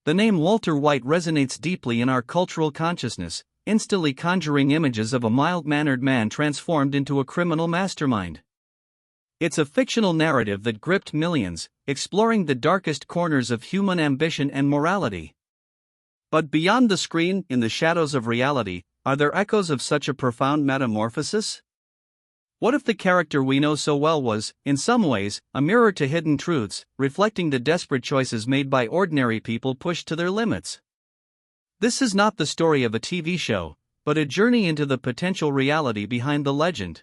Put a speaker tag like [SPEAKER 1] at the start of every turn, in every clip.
[SPEAKER 1] The name Walter White resonates deeply in our cultural consciousness, instantly conjuring images of a mild-mannered man transformed into a criminal mastermind. It's a fictional narrative that gripped millions, exploring the darkest corners of human ambition and morality. But beyond the screen, in the shadows of reality, are there echoes of such a profound metamorphosis? What if the character we know so well was, in some ways, a mirror to hidden truths, reflecting the desperate choices made by ordinary people pushed to their limits? This is not the story of a TV show, but a journey into the potential reality behind the legend.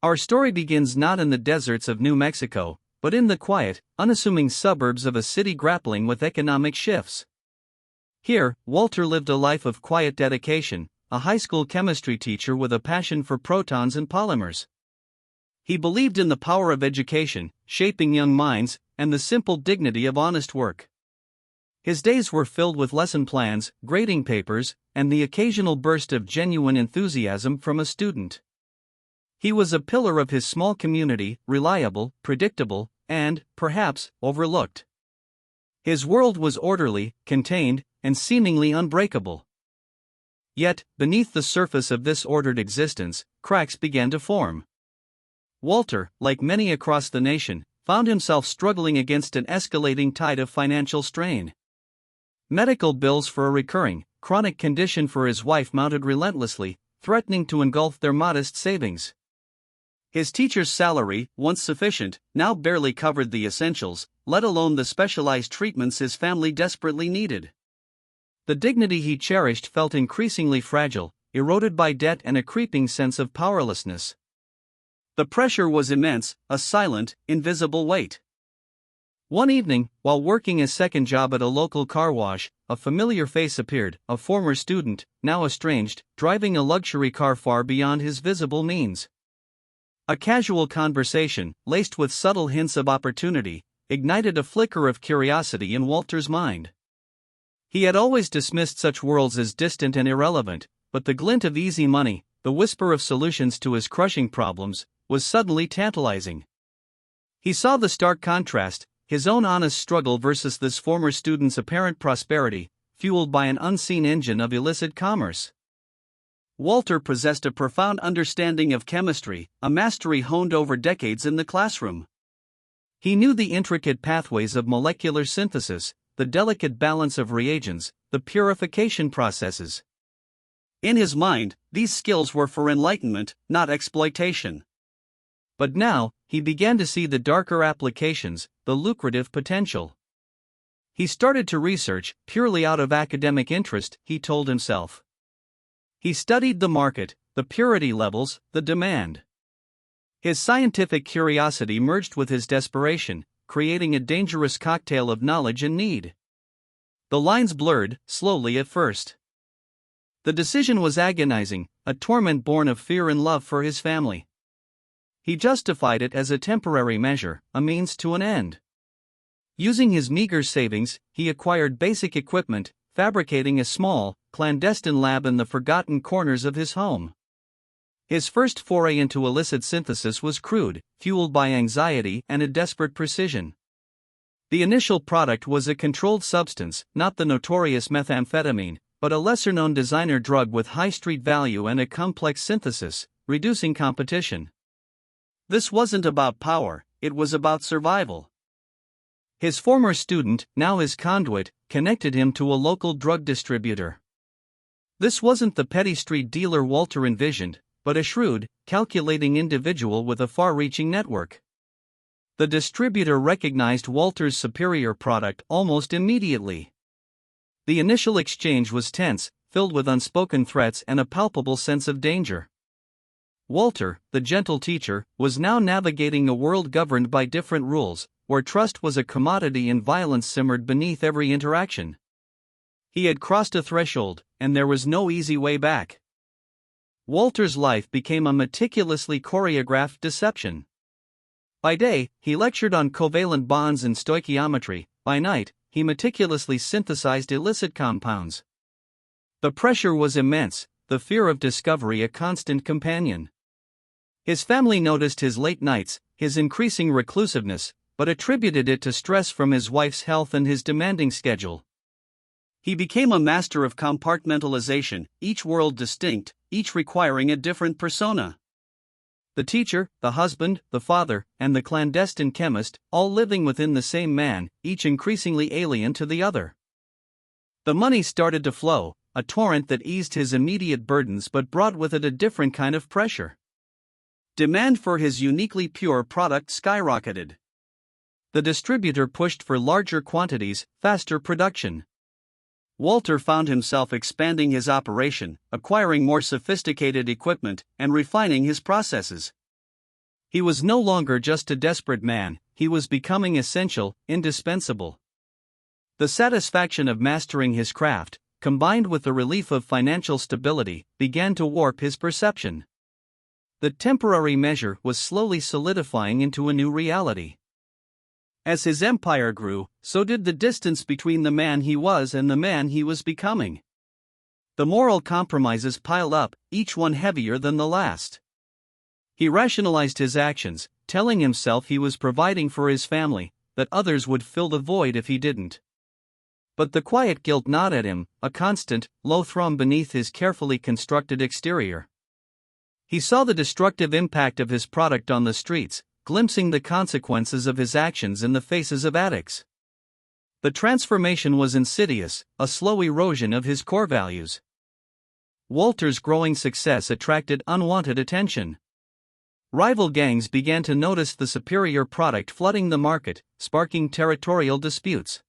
[SPEAKER 1] Our story begins not in the deserts of New Mexico, but in the quiet, unassuming suburbs of a city grappling with economic shifts. Here, Walter lived a life of quiet dedication, a high school chemistry teacher with a passion for protons and polymers. He believed in the power of education, shaping young minds, and the simple dignity of honest work. His days were filled with lesson plans, grading papers, and the occasional burst of genuine enthusiasm from a student. He was a pillar of his small community, reliable, predictable, and, perhaps, overlooked. His world was orderly, contained, and seemingly unbreakable. Yet, beneath the surface of this ordered existence, cracks began to form. Walter, like many across the nation, found himself struggling against an escalating tide of financial strain. Medical bills for a recurring, chronic condition for his wife mounted relentlessly, threatening to engulf their modest savings. His teacher's salary, once sufficient, now barely covered the essentials, let alone the specialized treatments his family desperately needed. The dignity he cherished felt increasingly fragile, eroded by debt and a creeping sense of powerlessness. The pressure was immense, a silent, invisible weight. One evening, while working his second job at a local car wash, a familiar face appeared, a former student, now estranged, driving a luxury car far beyond his visible means. A casual conversation, laced with subtle hints of opportunity, ignited a flicker of curiosity in Walter's mind. He had always dismissed such worlds as distant and irrelevant, but the glint of easy money, the whisper of solutions to his crushing problems, was suddenly tantalizing. He saw the stark contrast, his own honest struggle versus this former student's apparent prosperity, fueled by an unseen engine of illicit commerce. Walter possessed a profound understanding of chemistry, a mastery honed over decades in the classroom. He knew the intricate pathways of molecular synthesis, the delicate balance of reagents, the purification processes. In his mind, these skills were for enlightenment, not exploitation. But now, he began to see the darker applications, the lucrative potential. He started to research, purely out of academic interest, he told himself. He studied the market, the purity levels, the demand. His scientific curiosity merged with his desperation, creating a dangerous cocktail of knowledge and need. The lines blurred, slowly at first. The decision was agonizing, a torment born of fear and love for his family. He justified it as a temporary measure, a means to an end. Using his meager savings, he acquired basic equipment, fabricating a small, clandestine lab in the forgotten corners of his home. His first foray into illicit synthesis was crude, fueled by anxiety and a desperate precision. The initial product was a controlled substance, not the notorious methamphetamine, but a lesser-known designer drug with high street value and a complex synthesis, reducing competition. This wasn't about power, it was about survival. His former student, now his conduit, connected him to a local drug distributor. This wasn't the petty street dealer Walter envisioned, but a shrewd, calculating individual with a far-reaching network. The distributor recognized Walter's superior product almost immediately. The initial exchange was tense, filled with unspoken threats and a palpable sense of danger. Walter, the gentle teacher, was now navigating a world governed by different rules, where trust was a commodity and violence simmered beneath every interaction. He had crossed a threshold, and there was no easy way back. Walter's life became a meticulously choreographed deception. By day, he lectured on covalent bonds and stoichiometry. By night, he meticulously synthesized illicit compounds. The pressure was immense, the fear of discovery a constant companion. His family noticed his late nights, his increasing reclusiveness, but attributed it to stress from his wife's health and his demanding schedule.
[SPEAKER 2] He became a master of compartmentalization, each world distinct, each requiring a different persona.
[SPEAKER 1] The teacher, the husband, the father, and the clandestine chemist, all living within the same man, each increasingly alien to the other. The money started to flow, a torrent that eased his immediate burdens but brought with it a different kind of pressure. Demand for his uniquely pure product skyrocketed. The distributor pushed for larger quantities, faster production. Walter found himself expanding his operation, acquiring more sophisticated equipment, and refining his processes. He was no longer just a desperate man, he was becoming essential, indispensable. The satisfaction of mastering his craft, combined with the relief of financial stability, began to warp his perception. The temporary measure was slowly solidifying into a new reality. As his empire grew, so did the distance between the man he was and the man he was becoming. The moral compromises piled up, each one heavier than the last. He rationalized his actions, telling himself he was providing for his family, that others would fill the void if he didn't. But the quiet guilt gnawed at him, a constant, low thrum beneath his carefully constructed exterior. He saw the destructive impact of his product on the streets, glimpsing the consequences of his actions in the faces of addicts. The transformation was insidious, a slow erosion of his core values. Walter's growing success attracted unwanted attention. Rival gangs began to notice the superior product flooding the market, sparking territorial disputes.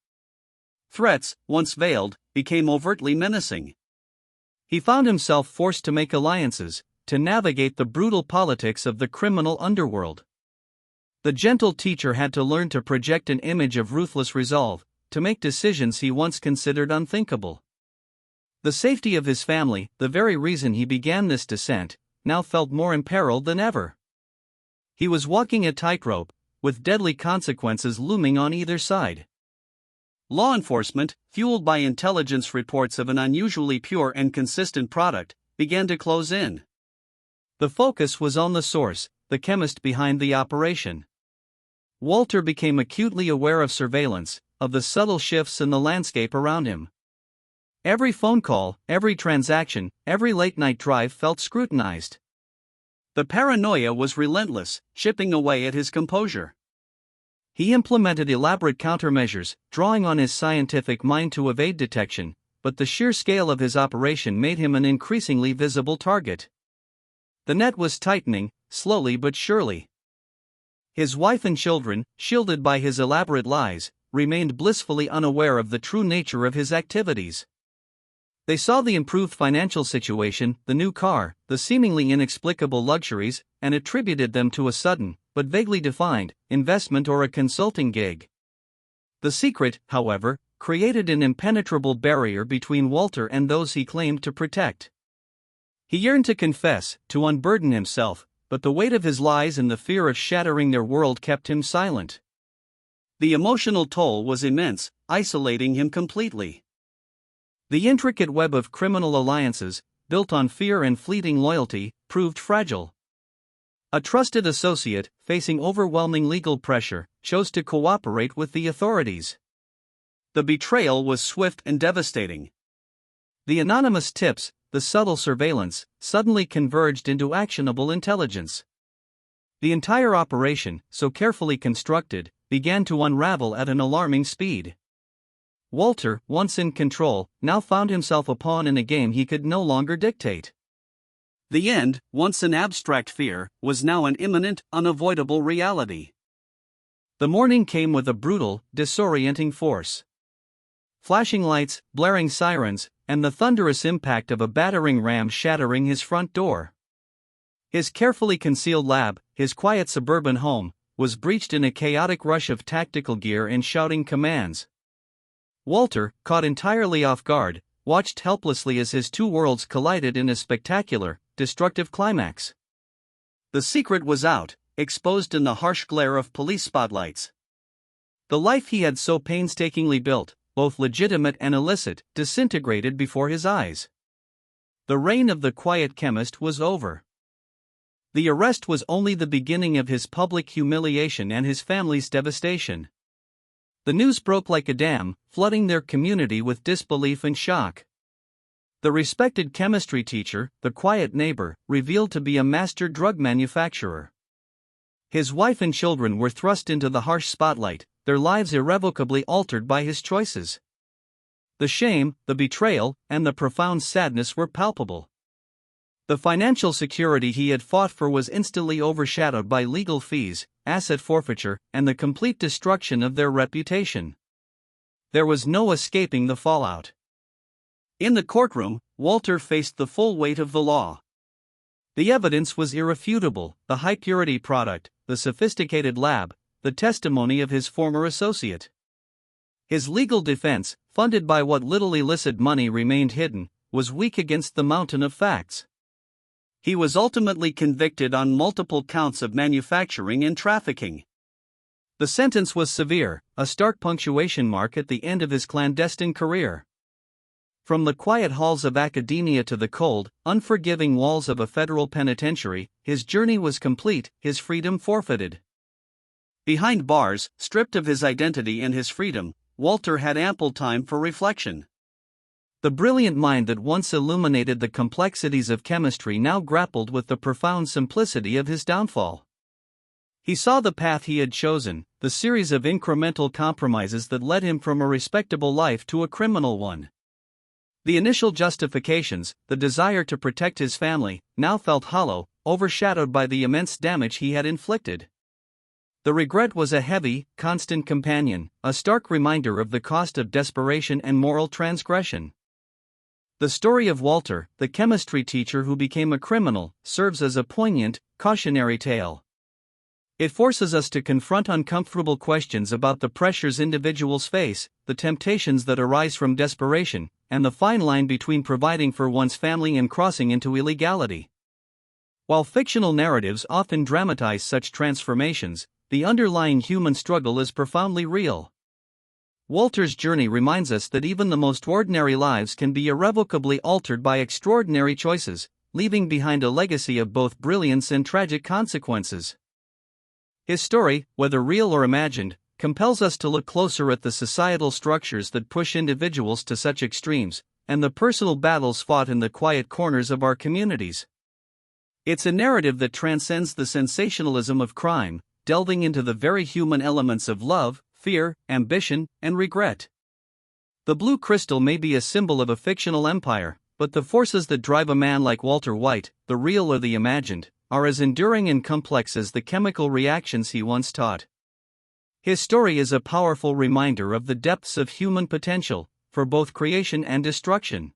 [SPEAKER 1] Threats, once veiled, became overtly menacing. He found himself forced to make alliances, to navigate the brutal politics of the criminal underworld. The gentle teacher had to learn to project an image of ruthless resolve, to make decisions he once considered unthinkable. The safety of his family, the very reason he began this descent, now felt more imperiled than ever. He was walking a tightrope, with deadly consequences looming on either side. Law enforcement, fueled by intelligence reports of an unusually pure and consistent product, began to close in. The focus was on the source, the chemist behind the operation. Walter became acutely aware of surveillance, of the subtle shifts in the landscape around him. Every phone call, every transaction, every late-night drive felt scrutinized. The paranoia was relentless, chipping away at his composure. He implemented elaborate countermeasures, drawing on his scientific mind to evade detection, but the sheer scale of his operation made him an increasingly visible target. The net was tightening, slowly but surely. His wife and children, shielded by his elaborate lies, remained blissfully unaware of the true nature of his activities. They saw the improved financial situation, the new car, the seemingly inexplicable luxuries, and attributed them to a sudden, but vaguely defined, investment or a consulting gig. The secret, however, created an impenetrable barrier between Walter and those he claimed to protect. He yearned to confess, to unburden himself, but the weight of his lies and the fear of shattering their world kept him silent. The emotional toll was immense, isolating him completely. The intricate web of criminal alliances, built on fear and fleeting loyalty, proved fragile. A trusted associate, facing overwhelming legal pressure, chose to cooperate with the authorities. The betrayal was swift and devastating. The anonymous tips, the subtle surveillance, suddenly converged into actionable intelligence. The entire operation, so carefully constructed, began to unravel at an alarming speed. Walter, once in control, now found himself a pawn in a game he could no longer dictate. The end, once an abstract fear, was now an imminent, unavoidable reality. The morning came with a brutal, disorienting force. Flashing lights, blaring sirens, and the thunderous impact of a battering ram shattering his front door. His carefully concealed lab, his quiet suburban home, was breached in a chaotic rush of tactical gear and shouting commands. Walter, caught entirely off guard, watched helplessly as his two worlds collided in a spectacular, destructive climax. The secret was out, exposed in the harsh glare of police spotlights. The life he had so painstakingly built, both legitimate and illicit, disintegrated before his eyes. The reign of the quiet chemist was over. The arrest was only the beginning of his public humiliation and his family's devastation. The news broke like a dam, flooding their community with disbelief and shock. The respected chemistry teacher, the quiet neighbor, revealed to be a master drug manufacturer. His wife and children were thrust into the harsh spotlight, their lives irrevocably altered by his choices. The shame, the betrayal, and the profound sadness were palpable. The financial security he had fought for was instantly overshadowed by legal fees, asset forfeiture, and the complete destruction of their reputation. There was no escaping the fallout.
[SPEAKER 2] In the courtroom, Walter faced the full weight of the law.
[SPEAKER 1] The evidence was irrefutable: the high-purity product, the sophisticated lab, the testimony of his former associate. His legal defense, funded by what little illicit money remained hidden, was weak against the mountain of facts.
[SPEAKER 2] He was ultimately convicted on multiple counts of manufacturing and trafficking.
[SPEAKER 1] The sentence was severe, a stark punctuation mark at the end of his clandestine career. From the quiet halls of academia to the cold, unforgiving walls of a federal penitentiary, his journey was complete, his freedom forfeited.
[SPEAKER 2] Behind bars, stripped of his identity and his freedom, Walter had ample time for reflection.
[SPEAKER 1] The brilliant mind that once illuminated the complexities of chemistry now grappled with the profound simplicity of his downfall. He saw the path he had chosen, the series of incremental compromises that led him from a respectable life to a criminal one. The initial justifications, the desire to protect his family, now felt hollow, overshadowed by the immense damage he had inflicted. The regret was a heavy, constant companion, a stark reminder of the cost of desperation and moral transgression. The story of Walter, the chemistry teacher who became a criminal, serves as a poignant, cautionary tale. It forces us to confront uncomfortable questions about the pressures individuals face, the temptations that arise from desperation, and the fine line between providing for one's family and crossing into illegality. While fictional narratives often dramatize such transformations, the underlying human struggle is profoundly real. Walter's journey reminds us that even the most ordinary lives can be irrevocably altered by extraordinary choices, leaving behind a legacy of both brilliance and tragic consequences. His story, whether real or imagined, compels us to look closer at the societal structures that push individuals to such extremes, and the personal battles fought in the quiet corners of our communities. It's a narrative that transcends the sensationalism of crime, delving into the very human elements of love, fear, ambition, and regret. The Blue Crystal may be a symbol of a fictional empire, but the forces that drive a man like Walter White, the real or the imagined, are as enduring and complex as the chemical reactions he once taught. His story is a powerful reminder of the depths of human potential, for both creation and destruction.